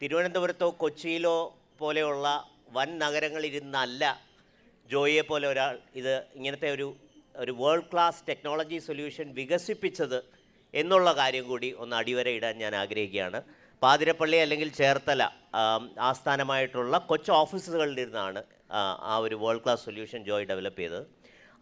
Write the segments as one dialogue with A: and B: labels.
A: തിരുവനന്തപുരത്തോ കൊച്ചിയിലോ പോലെയുള്ള വൻ നഗരങ്ങളിരുന്നല്ല ജോയിയെ പോലെ ഒരാൾ ഇങ്ങനത്തെ ഒരു വേൾഡ് ക്ലാസ് ടെക്നോളജി സൊല്യൂഷൻ വികസിപ്പിച്ചത് എന്നുള്ള കാര്യം കൂടി ഒന്ന് അടിവരയിടാൻ ഞാൻ ആഗ്രഹിക്കുകയാണ്. പാതിരപ്പള്ളി അല്ലെങ്കിൽ ചേർത്തല ആസ്ഥാനമായിട്ടുള്ള കൊച്ചു ഓഫീസുകളിലിരുന്നാണ് ആ ഒരു world class solution Joy develop ചെയ്തത്.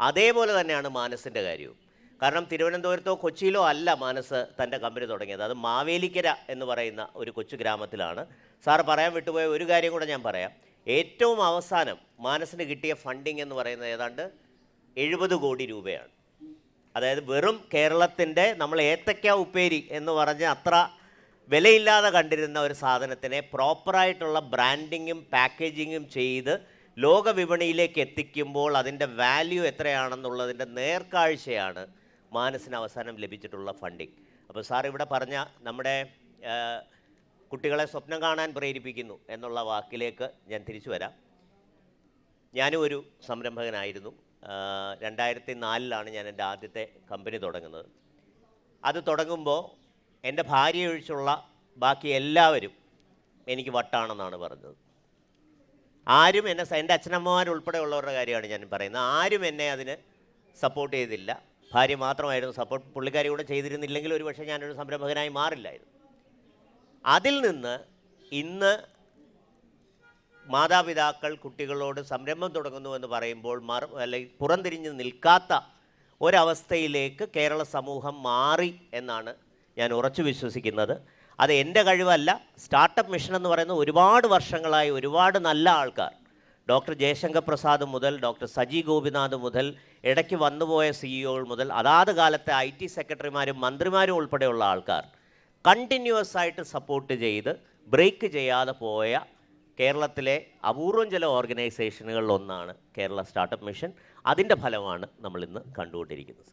A: അതേപോലെ തന്നെയാണ് മാനസിൻ്റെ കാര്യവും. കാരണം തിരുവനന്തപുരത്തോ കൊച്ചിയിലോ അല്ല മാനസ് തൻ്റെ കമ്പനി തുടങ്ങിയത്. അത് മാവേലിക്കര എന്ന് പറയുന്ന ഒരു കൊച്ചു ഗ്രാമത്തിലാണ്. സാർ പറയാൻ വിട്ടുപോയ ഒരു കാര്യം കൂടെ ഞാൻ പറയാം. ഏറ്റവും അവസാനം മാനസിന് കിട്ടിയ ഫണ്ടിങ് എന്ന് പറയുന്നത് ഏതാണ്ട് 70 കോടി രൂപയാണ്. അതായത് വെറും കേരളത്തിൻ്റെ നമ്മൾ ഏത്തക്ക ഉപ്പേരി എന്ന് പറഞ്ഞ് അത്ര വിലയില്ലാതെ കണ്ടിരുന്ന ഒരു സാധനത്തിനെ പ്രോപ്പറായിട്ടുള്ള ബ്രാൻഡിങ്ങും പാക്കേജിങ്ങും ചെയ്ത് ലോക വിപണിയിലേക്ക് എത്തിക്കുമ്പോൾ അതിൻ്റെ വാല്യൂ എത്രയാണെന്നുള്ളതിൻ്റെ നേർക്കാഴ്ചയാണ് മാനസിന് അവസാനം ലഭിച്ചിട്ടുള്ള ഫണ്ടിങ്. അപ്പോൾ സാർ ഇവിടെ പറഞ്ഞ നമ്മുടെ കുട്ടികളെ സ്വപ്നം കാണാൻ പ്രേരിപ്പിക്കുന്നു എന്നുള്ള വാക്കിലേക്ക് ഞാൻ തിരിച്ചു വരാം. ഞാനും ഒരു സംരംഭകനായിരുന്നു. 2004 ഞാൻ എൻ്റെ ആദ്യത്തെ കമ്പനി തുടങ്ങുന്നത്. അത് തുടങ്ങുമ്പോൾ എൻ്റെ ഭാര്യ ഒഴിച്ചുള്ള ബാക്കി എല്ലാവരും എനിക്ക് വട്ടാണെന്നാണ് പറഞ്ഞത്. ആരും എന്നെ, എൻ്റെ അച്ഛനമ്മമാരുൾപ്പെടെയുള്ളവരുടെ കാര്യമാണ് ഞാൻ പറയുന്നത്, ആരും എന്നെ അതിന് സപ്പോർട്ട് ചെയ്തില്ല. ഭാര്യ മാത്രമായിരുന്നു സപ്പോർട്ട്. പുള്ളിക്കാരി കൂടെ ചെയ്തിരുന്നില്ലെങ്കിൽ ഒരു പക്ഷേ ഞാനൊരു സംരംഭകനായി മാറില്ലായിരുന്നു. അതിൽ നിന്ന് ഇന്ന് മാതാപിതാക്കൾ കുട്ടികളോട് സംരംഭം തുടങ്ങുന്നു എന്ന് പറയുമ്പോൾ അല്ലെങ്കിൽ പുറംതിരിഞ്ഞ് നിൽക്കാത്ത ഒരവസ്ഥയിലേക്ക് കേരള സമൂഹം മാറി എന്നാണ് ഞാൻ ഉറച്ചു വിശ്വസിക്കുന്നത്. അത് എൻ്റെ കഴിവല്ല. സ്റ്റാർട്ടപ്പ് മിഷൻ എന്ന് പറയുന്ന ഒരുപാട് വർഷങ്ങളായി ഒരുപാട് നല്ല ആൾക്കാർ, ഡോക്ടർ ജയശങ്കർ പ്രസാദ് മുതൽ ഡോക്ടർ സജി ഗോപിനാഥ് മുതൽ ഇടയ്ക്ക് വന്നുപോയ സിഇഒകൾ മുതൽ അതാത് കാലത്തെ IT സെക്രട്ടറിമാരും മന്ത്രിമാരും ഉൾപ്പെടെയുള്ള ആൾക്കാർ കണ്ടിന്യൂസ് ആയിട്ട് സപ്പോർട്ട് ചെയ്ത് ബ്രേക്ക് ചെയ്യാതെ പോയ കേരളത്തിലെ അപൂർവം ചില ഓർഗനൈസേഷനുകളിൽ ഒന്നാണ് കേരള സ്റ്റാർട്ടപ്പ് മിഷൻ. അതിൻ്റെ ഫലമാണ് നമ്മളിന്ന് കണ്ടുകൊണ്ടിരിക്കുന്നത്.